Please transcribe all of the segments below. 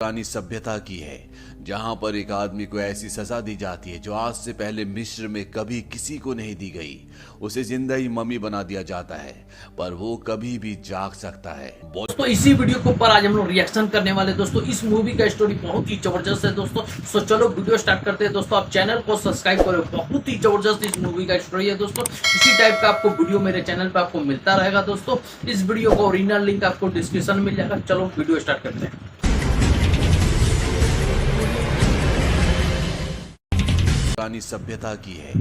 पुरानी सभ्यता की है, जहां पर एक आदमी को ऐसी सजा दी जाती है जो आज से पहले मिस्र में कभी किसी को नहीं दी गई। उसे जिंदा ही मम्मी बना दिया जाता है, पर वो कभी भी जाग सकता है। दोस्तों इसी वीडियो के ऊपर आज हम लोग रिएक्शन करने वाले। दोस्तों इस मूवी का स्टोरी बहुत ही जबरदस्त है दोस्तों। सो चलो वीडियो स्टार्ट करते हैं दोस्तों। आप चैनल को सब्सक्राइब करो, बहुत ही जबरदस्त इस मूवी का स्टोरी है दोस्तों। इसी टाइप का आपको वीडियो मेरे चैनल पे आपको मिलता रहेगा दोस्तों। इस वीडियो का ओरिजिनल लिंक आपको डिस्क्रिप्शन में मिल जाएगा। चलो वीडियो स्टार्ट करते हैं। पुरानी सभ्यता की है,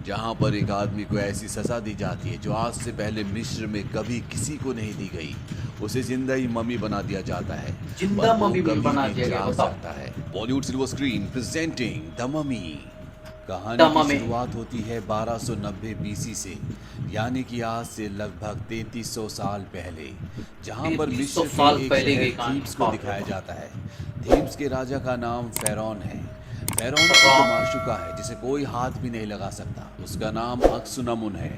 जहां पर एक आदमी को ऐसी सजा दी जाती है जो आज से पहले मिस्र में कभी किसी को नहीं दी गई। उसे जिंदा ही मम्मी बना दिया जाता है, जिंदा पर वो मम्मी कभी बना भी दिया गया, जाग बताओ। सकता है। Bollywood silver screen presenting the mummy. कहानी की शुरुआत होती है 1290 बीसी से, यानी कि आज से लगभग 3300 साल पहले, जहां पर 3300 मिस्र साल के एक पहले की शहर कहानी। थीब्स को दिखाया जाता है। थीब्स के राजा का नाम फेरौन है। फेरौन एक माशूका है जिसे कोई हाथ भी नहीं लगा सकता। उसका नाम अक्सुनमुन है।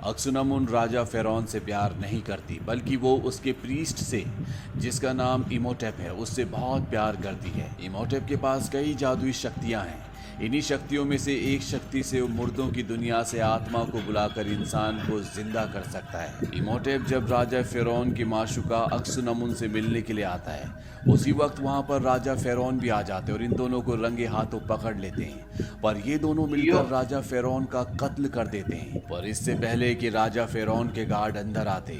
अक्सुनमुन राजा फेरौन से प्यार नहीं करती, बल्कि वो उसके प्रीस्ट से, जिसका नाम इमोटेप है, उससे बहुत प्यार करती है। इमोटेप के पास कई जादुई शक्तियां हैं। इन्हीं शक्तियों में से एक शक्ति से वो मुर्दों की दुनिया से आत्मा को बुलाकर इंसान को जिंदा कर सकता है। इमोटेप जब राजा फेरौन की माशूका अक्सुनमुन से मिलने के लिए आता है, उसी वक्त वहां पर राजा फेरौन भी आ जाते हैं और इन दोनों को रंगे हाथों पकड़ लेते हैं। पर ये दोनों मिलकर राजा फेरौन का कत्ल कर देते हैं। पर इससे पहले कि राजा फेरौन के गार्ड अंदर आते,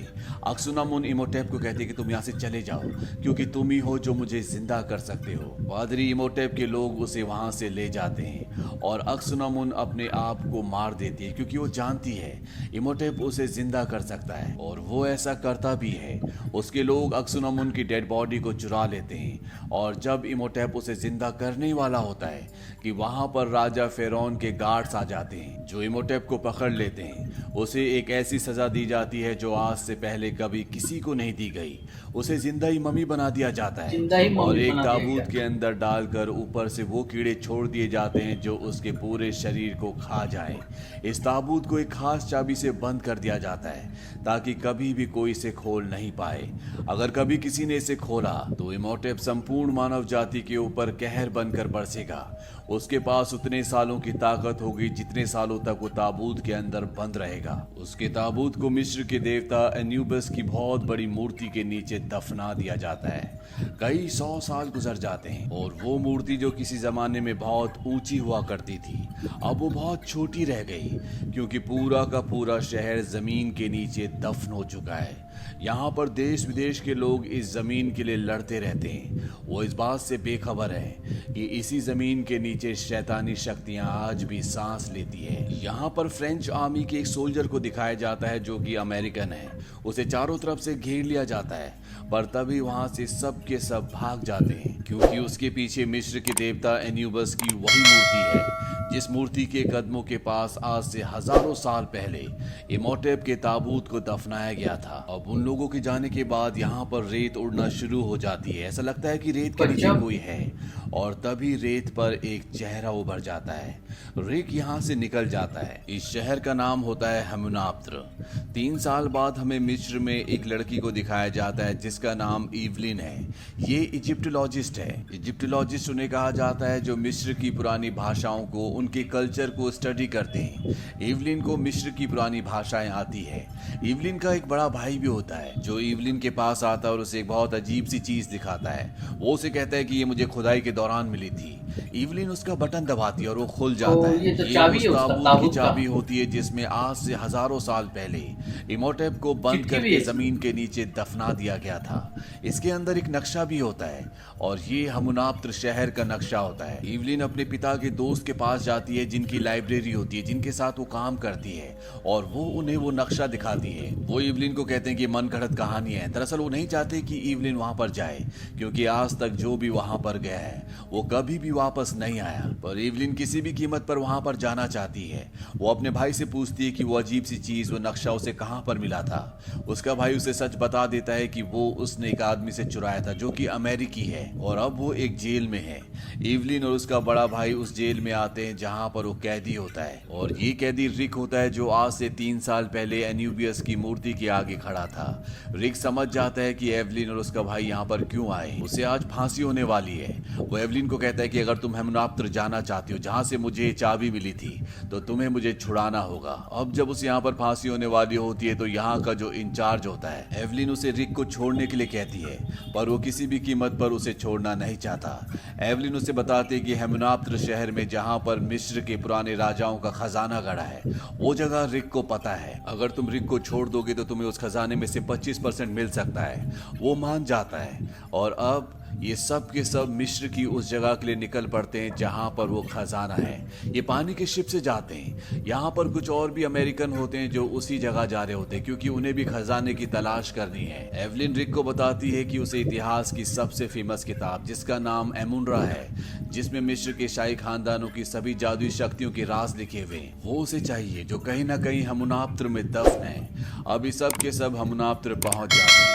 अक्सुनमुन इमोटेप को कहते कि तुम यहाँ से चले जाओ, क्योंकि तुम ही हो जो मुझे जिंदा कर सकते हो। पादरी इमोटेप के लोग उसे वहां से ले जाते हैं और अक्सुनमुन अपने आप को मार देती है, क्योंकि वो जानती है इमोटेप उसे जिंदा कर सकता है, और वो ऐसा करता भी है। उसके लोग अक्सुनमुन की डेड बॉडी को चुरा लेते हैं, और जब इमोटेप उसे जिंदा करने वाला होता है कि वहां पर राजा फेरौन के गार्ड्स आ जाते हैं जो इमोटेप को पकड़ लेते हैं। उसे एक ऐसी सजा दी जाती है जो आज से पहले कभी किसी को नहीं दी गई। उसे जिंदा ही मम्मी बना दिया जाता है और एक ताबूत के अंदर डालकर ऊपर से वो कीड़े छोड़ दिए जाते हैं जो उसके पूरे शरीर को खा जाएं। इस ताबूत को एक खास चाबी से बंद कर दिया जाता है ताकि कभी भी कोई इसे खोल नहीं पाए। अगर कभी किसी ने इसे खोला तो इमोटेप संपूर्ण मानव जाति के ऊपर कहर बनकर बरसेगा। उसके पास उतने सालों की ताकत होगी जितने सालों तक वो ताबूत के अंदर बंद रहेगा। उसके ताबूत को मिस्र के देवता एन्यूबस की बहुत बड़ी मूर्ति के नीचे दफना दिया जाता है। कई 100 साल गुजर जाते हैं और वो मूर्ति जो किसी जमाने में बहुत ऊंची हुआ करती थी, अब वो बहुत छोटी रह गई, क्योंकि पूरा का पूरा शहर जमीन के नीचे दफन हो चुका है। यहाँ पर देश विदेश के लोग इस जमीन के लिए लड़ते रहते हैं। वो इस बात से बेखबर है कि इसी जमीन के नीचे शैतानी शक्तियां आज भी सांस लेती है। यहाँ पर फ्रेंच आर्मी के एक सोल्जर को दिखाया जाता है जो कि अमेरिकन है। उसे चारों तरफ से घेर लिया जाता है, पर तभी वहां से सब के सब भाग जाते हैं, क्योंकि उसके पीछे मिस्र के देवता एन्यूबस की वही मूर्ति है जिस मूर्ति के कदमों के पास आज से हजारों साल पहले इमोटेप के ताबूत को दफनाया गया था। अब उन लोगों के जाने के बाद यहाँ पर रेत उड़ना शुरू हो जाती है। ऐसा लगता है कि रेत के नीचे कोई है, और तभी रेत पर एक चेहरा उभर जाता है। रिक यहाँ से निकल जाता है। इस शहर का नाम होता है हमुनाप्त्र। 3 साल बाद हमें मिस्र में एक लड़की को दिखाया जाता है जिसका नाम इवलिन है। ये इजिप्टोलॉजिस्ट है। इजिप्टोलॉजिस्ट उन्हें कहा जाता है जो मिस्र की पुरानी भाषाओं को, उनके कल्चर को स्टडी करते हैं। इवलिन को मिस्र की पुरानी भाषाएं आती है। इवलिन का एक बड़ा भाई भी होता है जो इवलिन के पास आता है और उसे एक बहुत अजीब सी चीज दिखाता है। वो उसे कहता है कि ये मुझे खुदाई के दौरान मिली थी। इवलिन उसका बटन दबाती है और वो खुल जाता है। ये तो ये चाबी उस है उसका, ताबूत की चाबी होती है जिसमें आज से हजारों साल पहले इमोटेप को बंद करके जमीन के नीचे दफना दिया गया था। इसके अंदर एक नक्शा भी होता है और ये हमुनाप्त्र शहर का नक्शा होता है। इवलिन अपने पिता के दोस्त के पास जाती है जिनकी लाइब्रेरी होती है, जिनके साथ वो काम करती है, और वो उन्हें वो नक्शा दिखाती है। वो इवलिन को कहते हैं कि मन गढ़ंत कहानी है। दरअसल वो नहीं चाहते कि इवलिन वहां पर जाए, क्योंकि आज तक जो भी वहां पर गया है वो कभी भी वापस नहीं आया। पर इवलिन किसी भी कीमत पर वहां पर जाना चाहती है। वो अपने भाई से पूछती है कि वो अजीब सी चीज, वो नक्शा उसे कहां पर मिला था। उसका भाई उसे सच बता देता है कि वो उसने एक आदमी से चुराया था जो कि अमेरिकी है, और अब वो एक जेल में है। इवलिन और उसका बड़ा भाई उस जेल में आते हैं जहां पर वो कैदी होता है, और ये कैदी रिक होता है जो आज से 3 साल पहले एन्यूबियस की मूर्ति के आगे खड़ा था। था। रिक समझ जाता है कि एवलिन और उसका भाई यहाँ पर क्यों आए। उसे आज फांसी होने वाली है। वो एवलिन को कहता है कि अगर तुम हेमुनाप्तर जाना चाहती हो जहाँ से मुझे चाबी मिली थी तो तुम्हें मुझे छुड़ाना होगा। अब जब उसे यहाँ पर फांसी होने वाली होती है तो यहाँ का जो इंचार्ज होता है, एवलिन उसे रिक को छोड़ने के लिए कहती है, पर वो किसी भी कीमत पर उसे छोड़ना नहीं चाहता। एवलिन उसे बताती है कि हेमुनाप्तर शहर में जहाँ पर मिस्र के पुराने राजाओं का खजाना गड़ा है, वो जगह रिक को पता है। अगर तुम रिक को छोड़ दोगे तो तुम्हें उस खजाने में से 25% मिल सकता है। वो मान जाता है और अब ये सब के सब मिस्र की उस जगह के लिए निकल पड़ते हैं जहां पर वो खजाना है। ये पानी के शिप से जाते हैं। यहाँ पर कुछ और भी अमेरिकन होते हैं जो उसी जगह जा रहे होते हैं क्योंकि उन्हें भी खजाने की तलाश करनी है। एवलिन रिक को बताती है कि उसे इतिहास की सबसे फेमस किताब जिसका नाम एमुनरा है, जिसमें मिस्र के शाही खानदानों की सभी जादुई शक्तियों के राज लिखे हुए हैं, वो उसे चाहिए जो कहीं ना कहीं हेमुनाप्तर में दफन है। अब ये सब के सब हेमुनाप्तर पहुंच जाते हैं।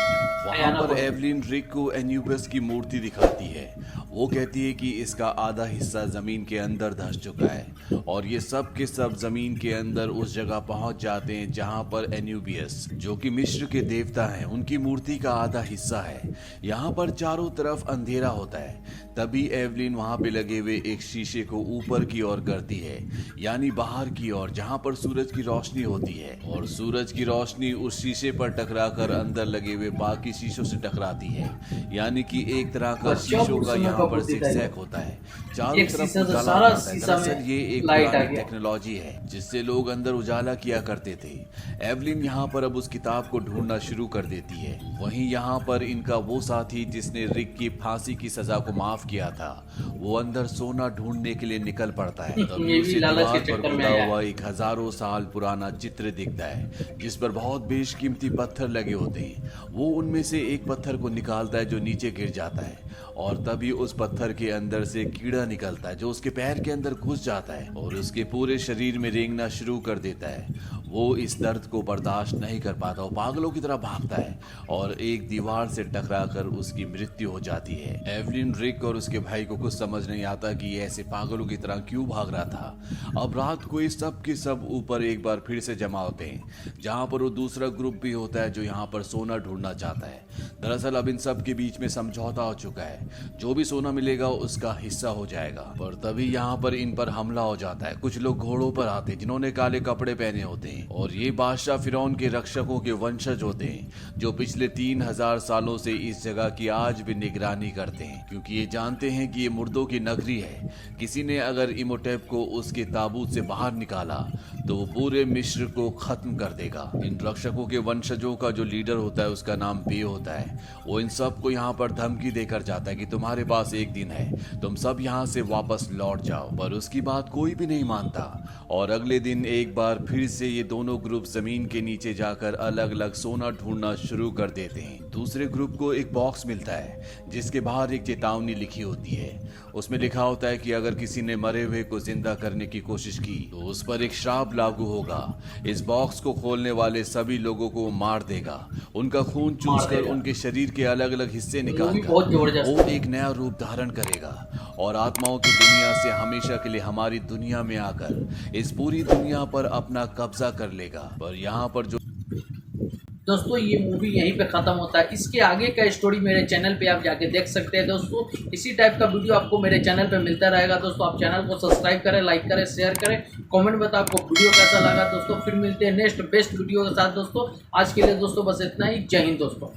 वहां पर एवलिन रिक को एन्यूबस की मूर्ति दिखाती है। वो कहती है कि इसका आधा हिस्सा जमीन के अंदर धंस चुका है और ये सब के सब जमीन के अंदर उस जगह पहुंच जाते हैं जहां पर एन्यूबियस, जो कि मिस्र के देवता हैं, उनकी मूर्ति का आधा हिस्सा है। यहाँ पर चारों तरफ अंधेरा होता है। तभी एवलिन वहां पे लगे हुए एक शीशे को ऊपर की ओर करती है, यानी बाहर की ओर जहां पर सूरज की रोशनी होती है, और सूरज की रोशनी उस शीशे पर टकराकर अंदर लगे हुए बाकी शीशों से टकराती है, यानी कि एक तरह का शीशों का यहाँ पर जिगजैग होता है। चारों तरफ उजाला होता है। दरअसल ये एक पुरानी टेक्नोलॉजी है जिससे लोग अंदर उजाला किया करते थे। एवलिन यहाँ पर अब उस किताब को ढूंढना शुरू कर देती है। वहीं यहाँ पर इनका वो साथी जिसने रिक की फांसी की सजा को माफ किया था, वो अंदर सोना ढूंढने के लिए निकल पड़ता है। तभी उसे दीवार पर खुदा हुआ एक हजारों साल पुराना चित्र दिखता है जिस पर बहुत बेशकीमती पत्थर लगे होते हैं। वो उनमें से एक पत्थर को निकालता है जो नीचे गिर जाता है और तभी उस पत्थर के अंदर से कीड़ा निकलता है जो उसके पैर के अंदर घुस जाता है और उसके पूरे शरीर में रेंगना शुरू कर देता है। वो इस दर्द को बर्दाश्त नहीं कर पाता, वो पागलों की तरह भागता है और एक दीवार से टकराकर उसकी मृत्यु हो जाती है। एवलिन रिक और उसके भाई को कुछ समझ नहीं आता कि ये ऐसे पागलों की तरह क्यों भाग रहा था। अब रात को ये सब के सब ऊपर एक बार फिर से जमा होते हैं जहाँ पर वो दूसरा ग्रुप भी होता है जो यहाँ पर सोना ढूंढना चाहता है। दरअसल अब इन सब के बीच में समझौता हो चुका है, जो भी सोना मिलेगा उसका हिस्सा हो जाएगा। पर तभी यहाँ पर इन पर हमला हो जाता है। कुछ लोग घोड़ों पर आते हैं जिन्होंने काले कपड़े पहने होते हैं और ये बादशाह फिरौन के रक्षकों के वंशज होते हैं जो पिछले 3000 सालों से इस जगह की आज भी निगरानी करते हैं, क्योंकि ये जानते हैं कि ये मुर्दों की नगरी है। किसी ने अगर इमोटेप को उसके ताबूत से बाहर निकाला तो वो पूरे मिस्र को खत्म कर देगा। इन रक्षकों के वंशजों का जो लीडर होता है उसका नाम पे होता है। वो इन सब को यहाँ पर धमकी देकर जाता है कि तुम्हारे पास एक दिन है, तुम सब यहाँ से वापस लौट जाओ। पर उसकी बात कोई भी नहीं मानता और अगले दिन एक बार फिर से ये दोनों ग्रुप जमीन के नीचे जाकर अलग अलग सोना ढूंढना शुरू कर देते हैं। दूसरे ग्रुप को एक बॉक्स मिलता है जिसके बाहर एक चेतावनी लिखी होती है। उसमें लिखा होता है कि अगर किसी ने मरे हुए को जिंदा करने की कोशिश की तो उस पर एक श्राप लागू होगा। इस बॉक्स को खोलने वाले सभी लोगों को मार देगा, उनका खून चूसकर उनके शरीर के अलग अलग हिस्से निकालकर वो एक नया रूप धारण करेगा और आत्माओं की दुनिया से हमेशा के लिए हमारी दुनिया में आकर इस पूरी दुनिया पर अपना कब्जा कर लेगा। पर यहाँ पर जो दोस्तों ये मूवी यहीं पे ख़त्म होता है। इसके आगे का स्टोरी मेरे चैनल पे आप जाके देख सकते हैं दोस्तों। इसी टाइप का वीडियो आपको मेरे चैनल पे मिलता रहेगा दोस्तों। आप चैनल को सब्सक्राइब करें, लाइक करें, शेयर करें, कमेंट बताओ आपको वीडियो कैसा लगा दोस्तों। फिर मिलते हैं नेक्स्ट बेस्ट वीडियो के साथ दोस्तों। आज के लिए दोस्तों बस इतना ही। जय हिंद दोस्तों।